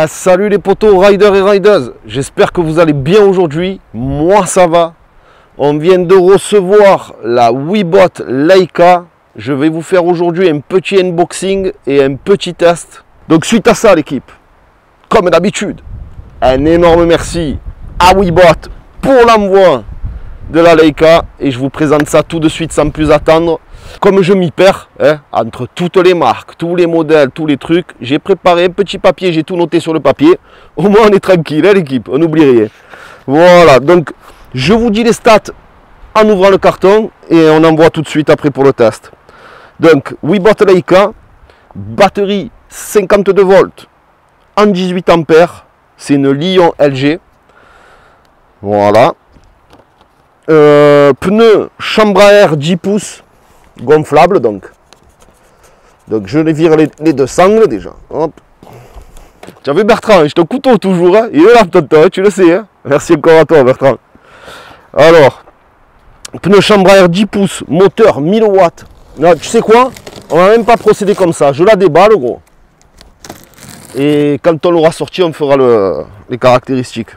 Salut les potos riders et riders, j'espère que vous allez bien aujourd'hui. Moi ça va. On vient de recevoir la Weebot Leica. Je vais vous faire aujourd'hui un petit unboxing et un petit test. Donc suite à ça l'équipe, comme d'habitude, un énorme merci à Weebot pour l'envoi de la Leica. Et je vous présente ça tout de suite sans plus attendre. Comme je m'y perds, entre toutes les marques, tous les modèles, tous les trucs, j'ai préparé un petit papier, j'ai tout noté sur le papier. Au moins on est tranquille, l'équipe, on n'oublie rien. Voilà, donc je vous dis les stats en ouvrant le carton et on envoie tout de suite après pour le test. Donc, Weebot Leica, batterie 52 volts en 18 ampères, c'est une Lion LG. Voilà. Pneu chambre à air 10 pouces. Gonflable donc je les vire les deux sangles déjà. Hop. Tu as vu Bertrand, je te couteau toujours, hein. Il est là tonton, tu le sais, hein. Merci encore à toi Bertrand. Alors, pneu chambre à air 10 pouces, moteur 1000 watts. Non, tu sais quoi, on va même pas procéder comme ça, je la déballe gros. Et quand on l'aura sorti, on fera les caractéristiques.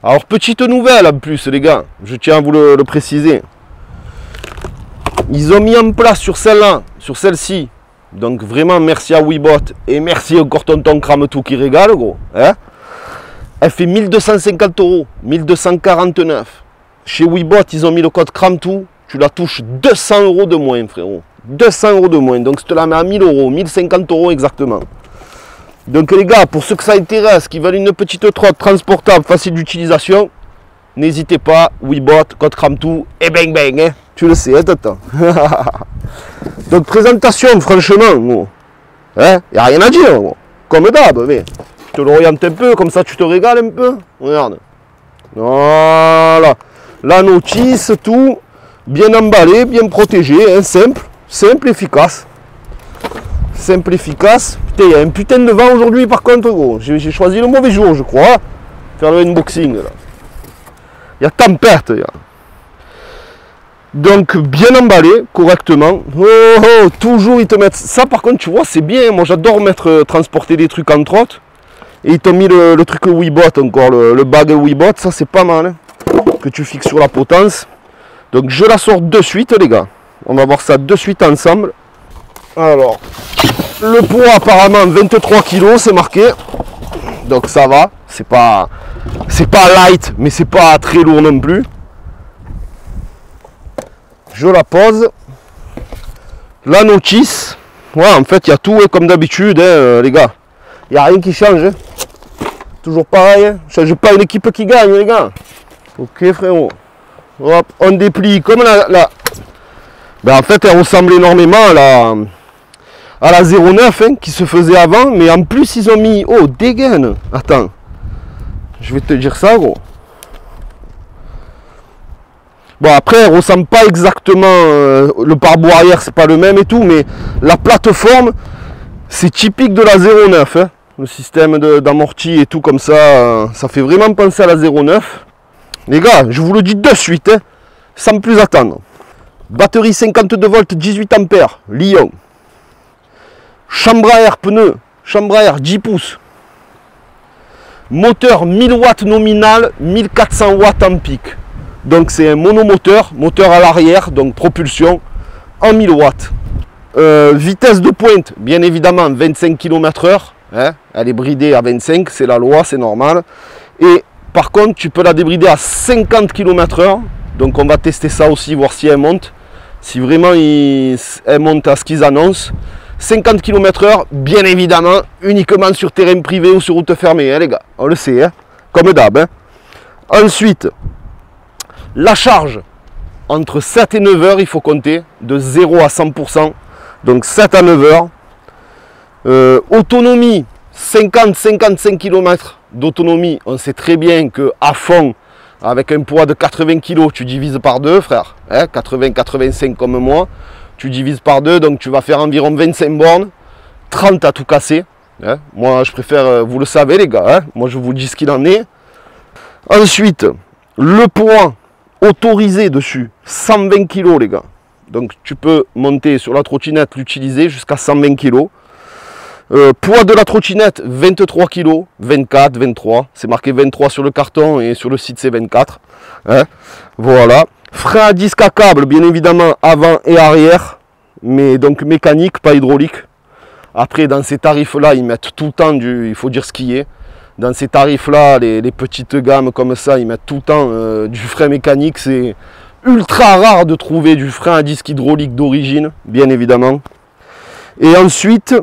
Alors, petite nouvelle en plus, les gars, je tiens à vous le préciser. Ils ont mis en place sur celle-là, sur celle-ci. Donc, vraiment, merci à Weebot et merci encore tonton Crame-Tout qui régale, gros. Hein, elle fait 1250 €, 1249. Chez Weebot, ils ont mis le code Crame-Tout. Tu la touches 200 € de moins, frérot. 200 € de moins. Donc, je te la mets à 1000 €, 1050 € exactement. Donc les gars, pour ceux que ça intéresse, qui veulent une petite trotte transportable, facile d'utilisation, n'hésitez pas, Weebot, code Crame-Tout et bang bang, hein. Tu le sais, hein, tonton. Donc présentation, franchement, il n'y a rien à dire, gros. Comme d'hab, mais je te l'oriente un peu, comme ça tu te régales un peu. Regarde. Voilà. La notice, tout, bien emballé, bien protégé, hein, simple, efficace. Simple, efficace. Putain, il y a un putain de vent aujourd'hui par contre, gros. J'ai choisi le mauvais jour, je crois. Faire le unboxing, là. Il y a tempête, là. Donc, bien emballé, correctement. Oh, toujours, ils te mettent... Ça, par contre, tu vois, c'est bien. Moi, j'adore transporter des trucs en trotte. Et ils t'ont mis le truc Weebot encore, le bag Weebot. Ça, c'est pas mal, hein, que tu fixes sur la potence. Donc, je la sors de suite, les gars. On va voir ça de suite ensemble. Alors, le poids apparemment 23 kg, c'est marqué. Donc ça va, c'est pas light, mais c'est pas très lourd non plus. Je la pose. La notice. Ouais, en fait, il y a tout, hein, comme d'habitude, hein, les gars. Il n'y a rien qui change. Hein. Toujours pareil. Hein. Je ne change pas une équipe qui gagne, les gars. Ok, frérot. Hop, on déplie comme la... Ben, en fait, elle ressemble énormément à la 09 hein, qui se faisait avant, mais en plus ils ont mis, oh, dégaine, attends, je vais te dire ça gros. Bon après elle ressemble pas exactement, le pare-bois arrière c'est pas le même et tout, mais la plateforme c'est typique de la 09 hein. Le système d'amorti et tout comme ça, ça fait vraiment penser à la 09. Les gars, je vous le dis de suite, hein, sans plus attendre. Batterie 52 volts 18 ampères, Lion. Chambre à air pneu, chambre à air 10 pouces. Moteur 1000 watts nominal, 1400 watts en pic. Donc c'est un monomoteur, moteur à l'arrière, donc propulsion en 1000 watts. Vitesse de pointe, bien évidemment 25 km/h. Hein, elle est bridée à 25, c'est la loi, c'est normal. Et par contre, tu peux la débrider à 50 km/h. Donc on va tester ça aussi, voir si elle monte. Si vraiment elle monte à ce qu'ils annoncent. 50 km/h, bien évidemment, uniquement sur terrain privé ou sur route fermée, hein, les gars. On le sait, hein, comme d'hab. Hein. Ensuite, la charge, entre 7 et 9 heures, il faut compter, de 0 à 100%. Donc 7 à 9 heures. Autonomie, 50-55 km d'autonomie. On sait très bien qu'à fond, avec un poids de 80 kg, tu divises par 2, frère. Hein, 80-85 comme moi. Tu divises par 2, donc tu vas faire environ 25 bornes, 30 à tout casser. Hein. Moi, je préfère, vous le savez les gars, hein. Moi je vous dis ce qu'il en est. Ensuite, le poids autorisé dessus, 120 kg les gars. Donc tu peux monter sur la trottinette, l'utiliser jusqu'à 120 kg. Poids de la trottinette 23 kg, 24, 23. C'est marqué 23 sur le carton et sur le site c'est 24. Hein, voilà. Frein à disque à câble, bien évidemment avant et arrière. Mais donc mécanique, pas hydraulique. Après dans ces tarifs là, ils mettent tout le temps il faut dire ce qui est. Dans ces tarifs là, les petites gammes comme ça, ils mettent tout le temps du frein mécanique. C'est ultra rare de trouver du frein à disque hydraulique d'origine, bien évidemment. Et ensuite,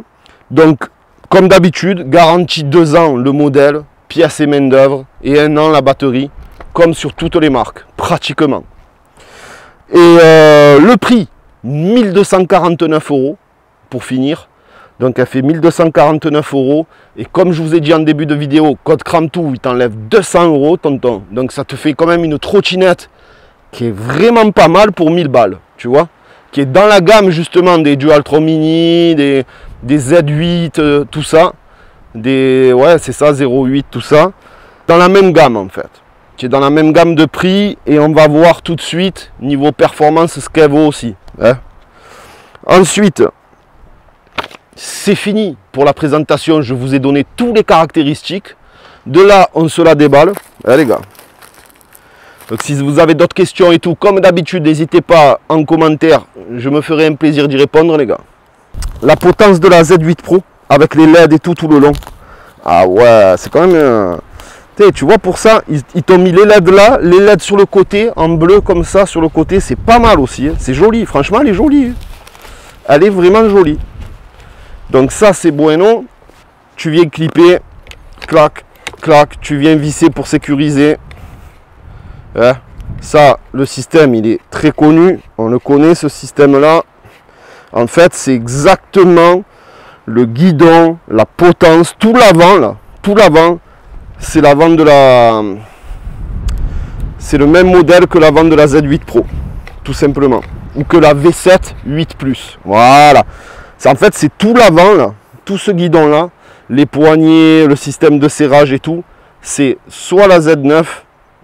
donc, comme d'habitude, garantie 2 ans le modèle, pièces et main d'œuvre, et 1 an la batterie, comme sur toutes les marques, pratiquement. Et le prix, 1249 € pour finir. Donc elle fait 1249 €. Et comme je vous ai dit en début de vidéo, code Cramtou, il t'enlève 200 €, tonton. Donc ça te fait quand même une trottinette qui est vraiment pas mal pour 1000 balles, tu vois. Qui est dans la gamme justement des Dualtron Mini, des Z8, tout ça. Ouais, c'est ça, 0,8, tout ça. Dans la même gamme en fait. Qui est dans la même gamme de prix. Et on va voir tout de suite, niveau performance, ce qu'elle vaut aussi. Hein. Ensuite, c'est fini pour la présentation. Je vous ai donné toutes les caractéristiques. De là, on se la déballe. Hein, les gars. Donc si vous avez d'autres questions et tout, comme d'habitude, n'hésitez pas en commentaire. Je me ferai un plaisir d'y répondre, les gars. La potence de la Z8 Pro, avec les LED et tout le long. Ah ouais, c'est quand même... Tu vois, pour ça, ils t'ont mis les LED là, les LED sur le côté, en bleu comme ça, sur le côté. C'est pas mal aussi. Hein. C'est joli, franchement, elle est jolie. Hein. Elle est vraiment jolie. Donc ça, c'est bueno. Tu viens clipper, clac, clac. Tu viens visser pour sécuriser. Hein. Ça, le système, il est très connu. On le connaît, ce système-là. En fait, c'est exactement le guidon, la potence, tout l'avant, là. Tout l'avant, c'est l'avant de la... C'est le même modèle que l'avant de la Z8 Pro, tout simplement. Ou que la V7 8+. Voilà. En fait, c'est tout l'avant, là. Tout ce guidon-là. Les poignées, le système de serrage et tout. C'est soit la Z9,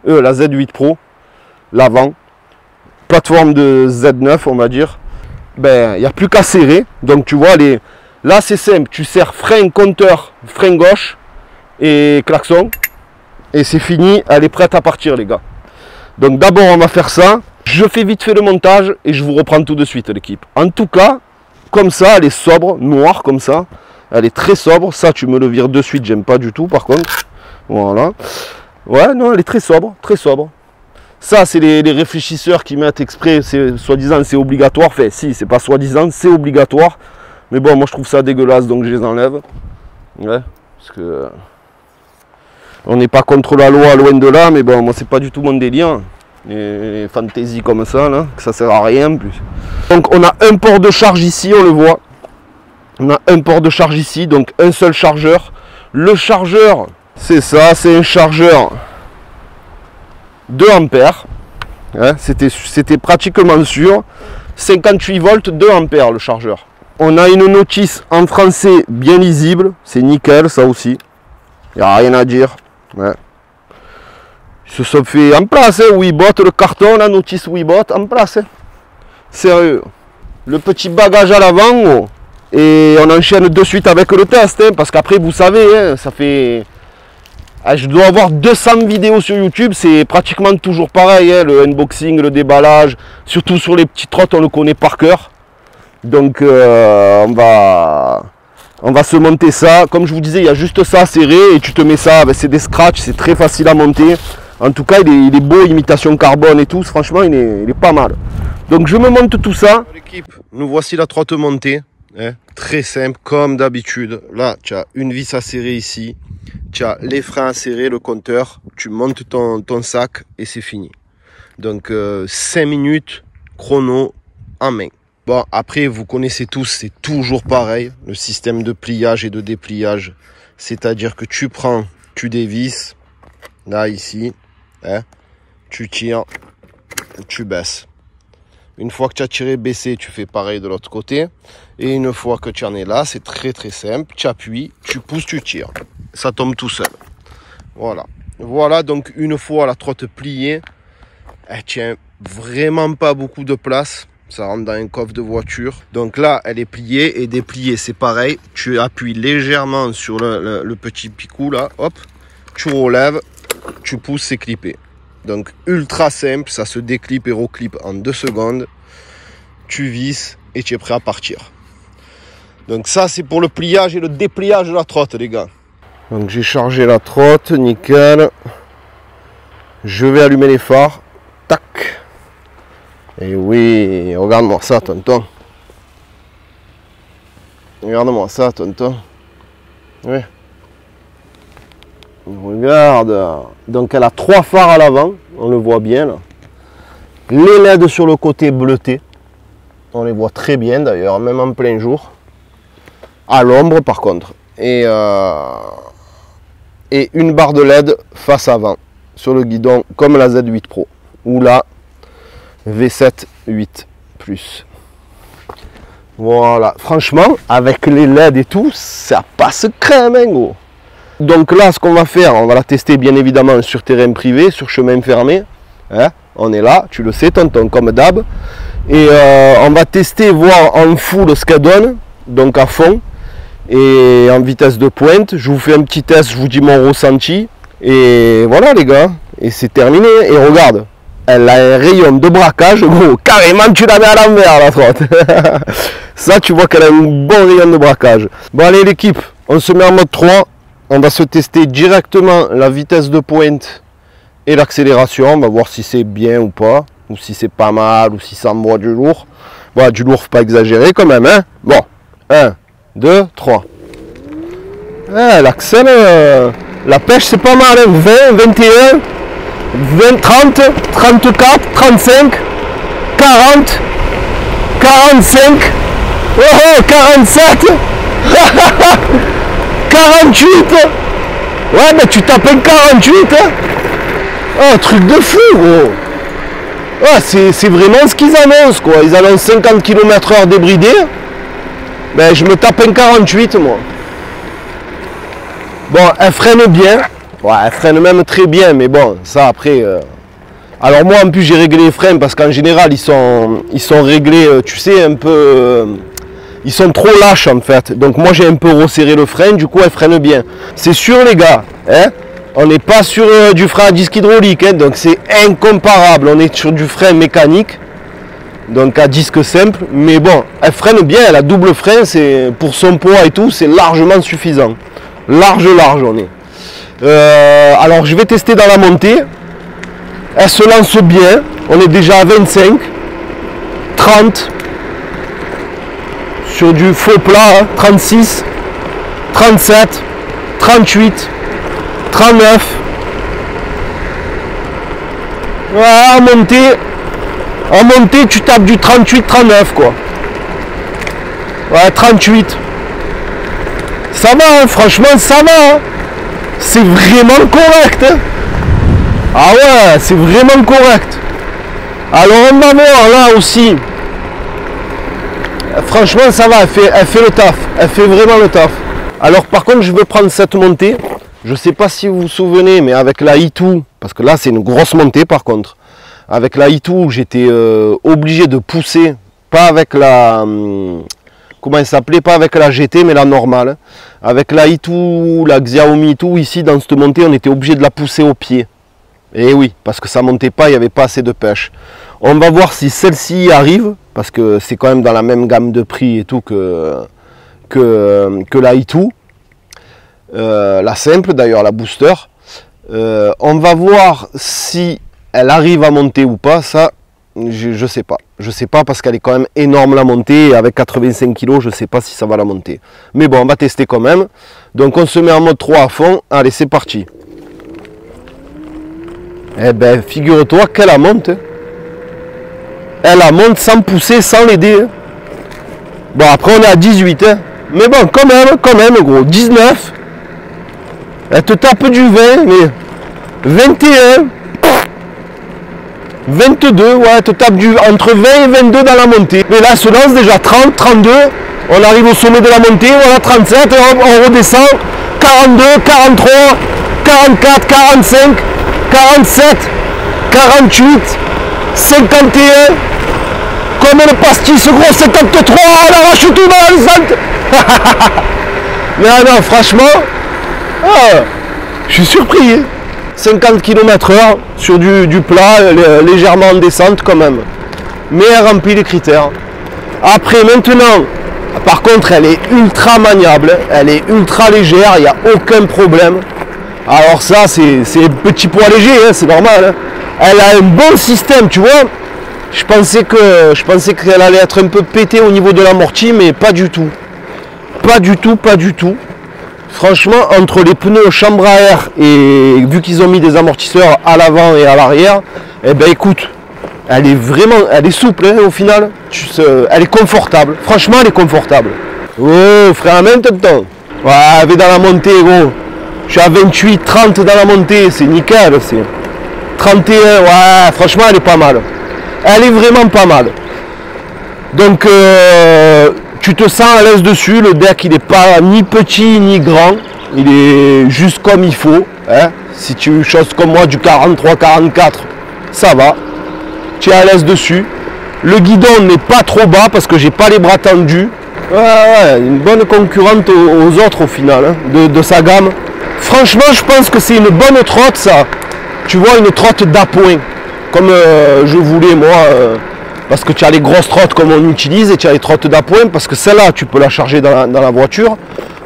la Z8 Pro, l'avant, plateforme de Z9 on va dire, ben il n'y a plus qu'à serrer. Donc tu vois, là c'est simple, tu serres frein, compteur, frein gauche et klaxon et c'est fini, elle est prête à partir les gars. Donc d'abord on va faire ça, je fais vite fait le montage et je vous reprends tout de suite l'équipe. En tout cas, comme ça, elle est sobre, noire comme ça, elle est très sobre. Ça tu me le vires de suite, j'aime pas du tout par contre. Voilà. Ouais, non, elle est très sobre, très sobre. Ça, c'est les réfléchisseurs qui mettent exprès, soi-disant c'est obligatoire. Enfin, si, c'est pas soi-disant, c'est obligatoire. Mais bon, moi je trouve ça dégueulasse, donc je les enlève. Ouais, parce que... On n'est pas contre la loi, loin de là, mais bon, moi c'est pas du tout mon délire. Les fantaisies comme ça, là, que ça sert à rien en plus. Donc on a un port de charge ici, on le voit. On a un port de charge ici, donc un seul chargeur. Le chargeur... C'est ça, c'est un chargeur 2 ampères. Hein, c'était pratiquement sûr. 58 volts, 2 ampères le chargeur. On a une notice en français bien lisible. C'est nickel, ça aussi. Il n'y a rien à dire. Ouais. Ils se sont fait en place. Hein, Weebot, le carton, la notice Weebot en place. Hein. Sérieux. Le petit bagage à l'avant. Oh. Et on enchaîne de suite avec le test. Hein, parce qu'après, vous savez, hein, ça fait... Je dois avoir 200 vidéos sur YouTube, c'est pratiquement toujours pareil, hein, le unboxing, le déballage, surtout sur les petites trottes, on le connaît par cœur. Donc on va se monter ça. Comme je vous disais, il y a juste ça à serrer et tu te mets ça, c'est des scratchs, c'est très facile à monter. En tout cas, il est beau, imitation carbone et tout, franchement, il est pas mal. Donc je me monte tout ça. L'équipe, nous voici la trotte montée. Hein, très simple, comme d'habitude. Là, tu as une vis à serrer ici. Tu as les freins à serrer, le compteur. Tu montes ton sac et c'est fini. Donc, 5 minutes chrono en main. Bon, après, vous connaissez tous, c'est toujours pareil. Le système de pliage et de dépliage. C'est-à-dire que tu prends, tu dévisses. Là, ici. Hein, tu tires, tu baisses. Une fois que tu as tiré, baissé, tu fais pareil de l'autre côté. Et une fois que tu en es là, c'est très très simple. Tu appuies, tu pousses, tu tires. Ça tombe tout seul. Voilà. Voilà, donc une fois la trotte pliée, elle tient vraiment pas beaucoup de place. Ça rentre dans un coffre de voiture. Donc là, elle est pliée et dépliée. C'est pareil. Tu appuies légèrement sur le petit picou là. Hop. Tu relèves. Tu pousses, c'est clippé. Donc ultra simple. Ça se déclippe et reclippe en 2 secondes. Tu visses et tu es prêt à partir. Donc ça, c'est pour le pliage et le dépliage de la trotte, les gars. Donc j'ai chargé la trotte. Nickel. Je vais allumer les phares. Tac. Et oui, regarde-moi ça, tonton. Regarde-moi ça, tonton. Oui. Regarde. Donc elle a 3 phares à l'avant. On le voit bien là. Les LED sur le côté bleuté. On les voit très bien d'ailleurs, même en plein jour. À l'ombre par contre. Et une barre de LED face avant. Sur le guidon, comme la Z8 Pro. Ou la V7 8 Plus. Voilà, franchement, avec les LED et tout, ça passe crème, hein, gros. Donc là, ce qu'on va faire, on va la tester bien évidemment sur terrain privé, sur chemin fermé. Hein, on est là, tu le sais, tonton, comme d'hab. Et on va tester, voir en full ce qu'elle donne, donc à fond, et en vitesse de pointe. Je vous fais un petit test, je vous dis mon ressenti. Et voilà les gars, et c'est terminé. Et regarde, elle a un rayon de braquage, gros, carrément tu la mets à l'envers la trotte. Ça tu vois qu'elle a un bon rayon de braquage. Bon allez l'équipe, on se met en mode 3. On va se tester directement la vitesse de pointe et l'accélération. On va voir si c'est bien ou pas, ou si c'est pas mal, ou si ça envoie du lourd. Voilà, du lourd, faut pas exagérer quand même, hein. Bon, 1, 2, 3. Elle accélère. La pêche c'est pas mal, hein. 20, 21, 20, 30, 34, 35, 40, 45, oh, 47, 48. Ouais, mais tu tapes un 48, hein. Oh, truc de fou, gros. Ouais, c'est vraiment ce qu'ils annoncent, quoi. Ils annoncent 50 km/h débridé. Ben, je me tape un 48, moi. Bon, elle freine bien. Ouais, elle freine même très bien, mais bon, ça après... Alors moi, en plus, j'ai réglé les freins parce qu'en général, ils sont réglés, tu sais, un peu... Ils sont trop lâches, en fait. Donc moi, j'ai un peu resserré le frein, du coup, elle freine bien. C'est sûr, les gars, hein, on n'est pas sur du frein à disque hydraulique, hein, donc c'est incomparable. On est sur du frein mécanique, donc à disque simple. Mais bon, elle freine bien, elle a double frein, c'est pour son poids et tout, c'est largement suffisant. Large, on est. Alors je vais tester dans la montée. Elle se lance bien. On est déjà à 25, 30. Sur du faux plat, hein, 36, 37, 38, 39. Voilà, en montée, tu tapes du 38, 39 quoi. Ouais, 38. Ça va, hein, franchement, ça va. Hein. C'est vraiment correct. Hein. Ah ouais, c'est vraiment correct. Alors on va voir là aussi. Franchement, ça va, elle fait le taf. Elle fait vraiment le taf. Alors par contre, je veux prendre cette montée. Je ne sais pas si vous vous souvenez, mais avec la i2, parce que là, c'est une grosse montée par contre. Avec la i2, j'étais obligé de pousser, pas avec la... comment elle s'appelait, pas avec la GT, mais la normale. Avec la i2, la Xiaomi i2, ici, dans cette montée, on était obligé de la pousser au pied. Et oui, parce que ça montait pas, il n'y avait pas assez de pêche. On va voir si celle-ci arrive, parce que c'est quand même dans la même gamme de prix et tout que la i2. La simple d'ailleurs, la booster. On va voir si elle arrive à monter ou pas, ça je sais pas. Je sais pas parce qu'elle est quand même énorme la montée, et avec 85 kg, je sais pas si ça va la monter. Mais bon, on va tester quand même. Donc on se met en mode 3 à fond, allez c'est parti. Eh ben, figure-toi qu'elle la monte. Elle la monte sans pousser, sans l'aider. Bon, après, on est à 18. Hein. Mais bon, quand même, gros. 19. Elle te tape du 20, mais 21. 22, ouais, elle te tape entre 20 et 22 dans la montée. Mais là, elle se lance déjà 30, 32. On arrive au sommet de la montée, voilà, 37. On redescend. 42, 43, 44, 45. 47, 48, 51, comme le pastis gros 53, on arrache tout dans la descente. Mais non, franchement, je suis surpris. 50 km/h sur du plat, légèrement en descente quand même. Mais elle remplit les critères. Après, maintenant, par contre, elle est ultra maniable, elle est ultra légère, il n'y a aucun problème. Alors ça, c'est petit poids léger, hein, c'est normal. Hein. Elle a un bon système, tu vois. Je pensais qu'elle allait être un peu pétée au niveau de l'amorti, mais pas du tout. Pas du tout, pas du tout. Franchement, entre les pneus chambre à air et vu qu'ils ont mis des amortisseurs à l'avant et à l'arrière, eh ben écoute, elle est souple hein, au final. Elle est confortable. Franchement, elle est confortable. Oh, frère, maintenant. Ouais, elle est dans la montée, gros. Je suis à 28, 30 dans la montée, c'est nickel. C'est 31, ouais, franchement, elle est pas mal. Elle est vraiment pas mal. Donc, tu te sens à l'aise dessus. Le deck, il n'est pas ni petit ni grand. Il est juste comme il faut. Hein. Si tu choses comme moi du 43-44, ça va. Tu es à l'aise dessus. Le guidon n'est pas trop bas parce que j'ai pas les bras tendus. Ouais, une bonne concurrente aux autres au final, hein, de sa gamme. Franchement, je pense que c'est une bonne trotte, ça. Tu vois, une trotte d'appoint. Comme je voulais, moi. Parce que tu as les grosses trottes comme on utilise et tu as les trottes d'appoint. Parce que celle-là, tu peux la charger dans la voiture.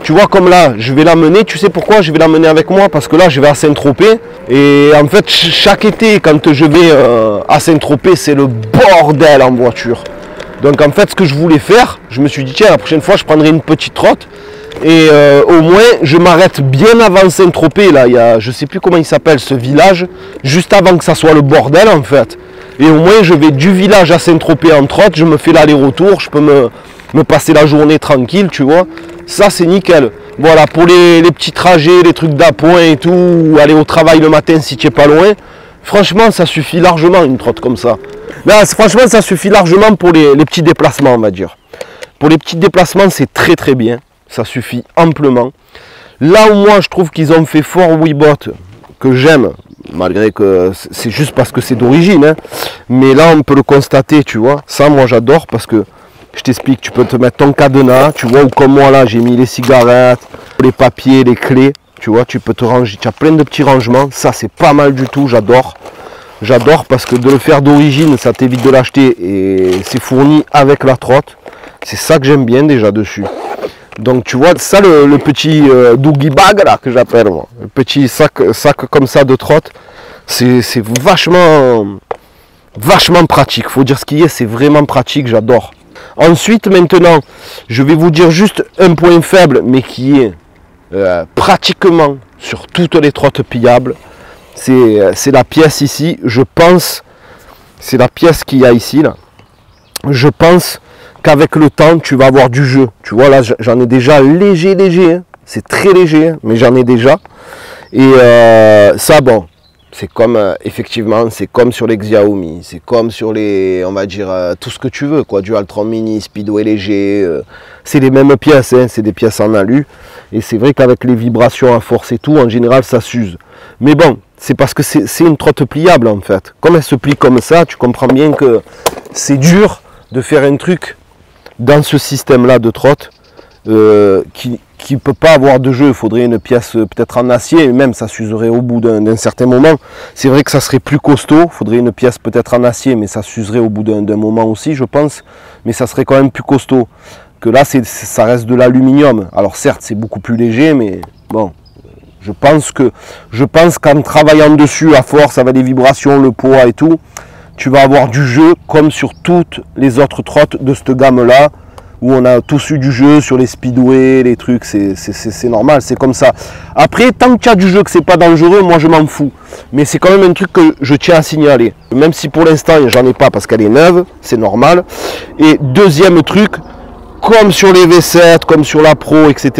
Tu vois, comme là, je vais l'amener. Tu sais pourquoi je vais l'amener avec moi? Parce que là, je vais à Saint-Tropez. Et en fait, chaque été, quand je vais à Saint-Tropez, c'est le bordel en voiture. Donc en fait, ce que je voulais faire, je me suis dit, tiens, la prochaine fois, je prendrai une petite trotte. Et au moins, je m'arrête bien avant Saint-Tropez. Là, il y a, je ne sais plus comment il s'appelle, ce village. Juste avant que ça soit le bordel, en fait. Et au moins, je vais du village à Saint-Tropez en trotte. Je me fais l'aller-retour. Je peux me passer la journée tranquille, tu vois. Ça, c'est nickel. Voilà, pour les petits trajets, les trucs d'appoint et tout, ou aller au travail le matin si tu n'es pas loin. Franchement, ça suffit largement, une trotte comme ça. Là, franchement, ça suffit largement pour les petits déplacements, on va dire. Pour les petits déplacements, c'est très très bien. Ça suffit amplement. Là où moi, je trouve qu'ils ont fait fort Weebot, que j'aime, malgré que c'est juste parce que c'est d'origine. Hein. Mais là, on peut le constater, tu vois. Ça, moi, j'adore parce que, je t'explique, tu peux te mettre ton cadenas, tu vois, ou comme moi, là, j'ai mis les cigarettes, les papiers, les clés. Tu vois, tu peux te ranger, tu as plein de petits rangements. Ça, c'est pas mal du tout, j'adore. J'adore parce que de le faire d'origine, ça t'évite de l'acheter et c'est fourni avec la trotte. C'est ça que j'aime bien déjà dessus. Donc tu vois, ça le petit doogie bag là que j'appelle moi. Le petit sac comme ça de trotte. C'est vachement pratique. Faut dire ce qu'il y a, c'est vraiment pratique, j'adore. Ensuite, maintenant, je vais vous dire juste un point faible, mais qui est pratiquement sur toutes les trottes pillables. C'est la pièce ici, je pense, c'est la pièce qu'il y a ici là. Je pense qu'avec le temps tu vas avoir du jeu. Tu vois là, j'en ai déjà léger, hein. C'est très léger, hein, mais j'en ai déjà. Et ça, bon, c'est comme effectivement, c'est comme sur les Xiaomi, c'est comme sur les, on va dire tout ce que tu veux, quoi, du Altron Mini, Speedway léger. C'est les mêmes pièces, hein, c'est des pièces en alu. Et c'est vrai qu'avec les vibrations à force et tout, en général, ça s'use. Mais bon, c'est parce que c'est une trotte pliable en fait. Comme elle se plie comme ça, tu comprends bien que c'est dur de faire un truc dans ce système-là de trotte qui ne peut pas avoir de jeu. Il faudrait une pièce peut-être en acier, et même ça s'userait au bout d'un certain moment. C'est vrai que ça serait plus costaud. Il faudrait une pièce peut-être en acier, mais ça s'userait au bout d'un moment aussi, je pense. Mais ça serait quand même plus costaud. Que là, ça reste de l'aluminium. Alors certes, c'est beaucoup plus léger, mais bon... Je pense qu'en travaillant dessus à force avec les vibrations, le poids et tout, tu vas avoir du jeu comme sur toutes les autres trottes de cette gamme-là, où on a tous eu du jeu sur les speedway, les trucs, c'est normal, c'est comme ça. Après, tant qu'il y a du jeu, que c'est pas dangereux, moi je m'en fous. Mais c'est quand même un truc que je tiens à signaler. Même si pour l'instant, j'en ai pas parce qu'elle est neuve, c'est normal. Et deuxième truc, comme sur les V7, comme sur la Pro, etc.,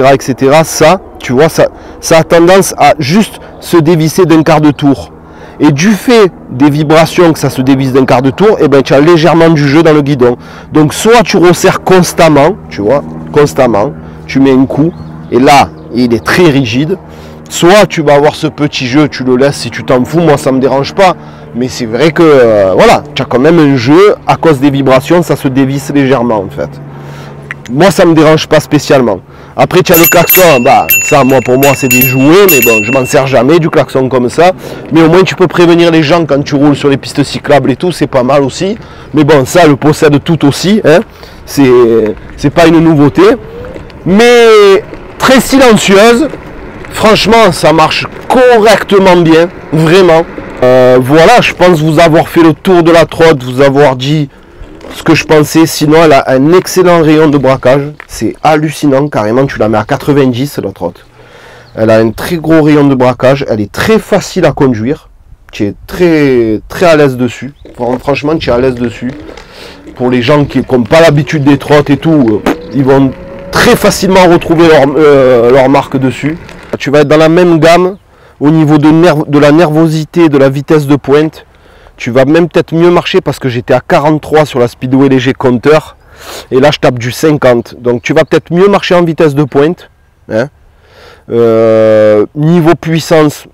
ça, tu vois, ça a tendance à juste se dévisser d'un quart de tour. Et du fait des vibrations que ça se dévisse d'un quart de tour, eh ben, tu as légèrement du jeu dans le guidon. Donc soit tu resserres constamment, tu vois, constamment, tu mets un coup, et là, il est très rigide. Soit tu vas avoir ce petit jeu, tu le laisses si tu t'en fous, moi ça ne me dérange pas. Mais c'est vrai que, voilà, tu as quand même un jeu, à cause des vibrations, ça se dévisse légèrement en fait. Moi, ça ne me dérange pas spécialement. Après, tu as le klaxon, bah, ça, pour moi, c'est des jouets, mais bon, je m'en sers jamais du klaxon comme ça. Mais au moins, tu peux prévenir les gens quand tu roules sur les pistes cyclables et tout, c'est pas mal aussi. Mais bon, ça, le possède tout aussi, hein. C'est pas une nouveauté. Mais très silencieuse. Franchement, ça marche correctement bien, vraiment. Voilà, je pense vous avoir fait le tour de la trotte, vous avoir dit ce que je pensais. Sinon, elle a un excellent rayon de braquage. C'est hallucinant, carrément. Tu la mets à 90, la trotte. Elle a un très gros rayon de braquage. Elle est très facile à conduire. Tu es très à l'aise dessus. Franchement, tu es à l'aise dessus. Pour les gens qui n'ont pas l'habitude des trottes et tout, ils vont très facilement retrouver leur marque dessus. Tu vas être dans la même gamme au niveau de la nervosité, de la vitesse de pointe. Tu vas même peut-être mieux marcher parce que j'étais à 43 sur la Speedway léger compteur. Et là, je tape du 50. Donc, tu vas peut-être mieux marcher en vitesse de pointe. Hein. Niveau puissance,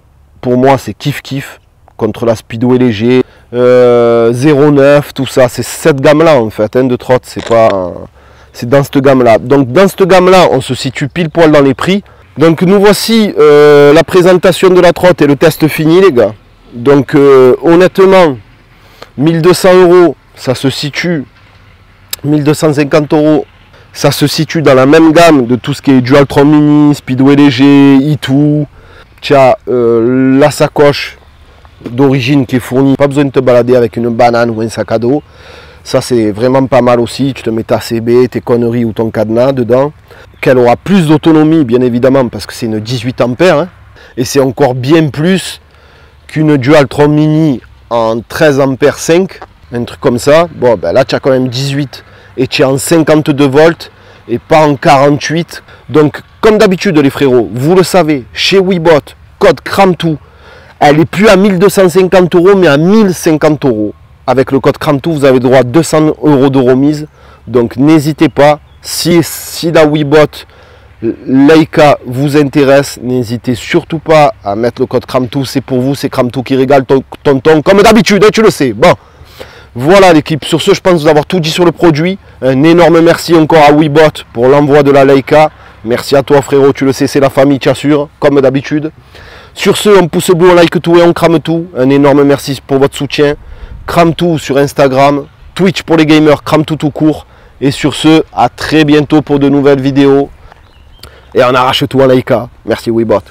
pour moi, c'est kiff-kiff contre la Speedway léger. 0,9, tout ça. C'est cette gamme-là, en fait, hein, de trotte. C'est dans cette gamme-là. Donc, dans cette gamme-là, on se situe pile poil dans les prix. Donc, nous voici la présentation de la trotte et le test fini, les gars. Donc honnêtement, 1200 €, ça se situe, 1250 €, ça se situe dans la même gamme de tout ce qui est Dualtron Mini, Speedway léger, E2. Tu as la sacoche d'origine qui est fournie, pas besoin de te balader avec une banane ou un sac à dos. Ça c'est vraiment pas mal aussi, tu te mets ta CB, tes conneries ou ton cadenas dedans. Qu'elle aura plus d'autonomie bien évidemment parce que c'est une 18 ampères hein, et c'est encore bien plus qu'une Dualtron Mini en 13 ampères 5, un truc comme ça. Bon ben là tu as quand même 18 et tu es en 52 volts et pas en 48. Donc comme d'habitude les frérots, vous le savez, chez Webot, code CRAMTOO, elle est plus à 1250 € mais à 1050 €. Avec le code CRAMTOO vous avez droit à 200 € de remise. Donc n'hésitez pas, si la Webot Leica vous intéresse, n'hésitez surtout pas à mettre le code CRAMTOO, c'est pour vous, c'est CRAMTOO qui régale tonton, comme d'habitude, hein, tu le sais. Bon, voilà l'équipe, sur ce je pense vous avoir tout dit sur le produit. Un énorme merci encore à Webot pour l'envoi de la Leica. Merci à toi frérot, tu le sais, c'est la famille, tu assures, comme d'habitude. Sur ce, on pouce bleu, on like tout et on crame tout. Un énorme merci pour votre soutien. CRAMTOO sur Instagram, Twitch pour les gamers, CRAMTOO tout court. Et sur ce, à très bientôt pour de nouvelles vidéos. Et on arrache tout en Leica. Merci Webot.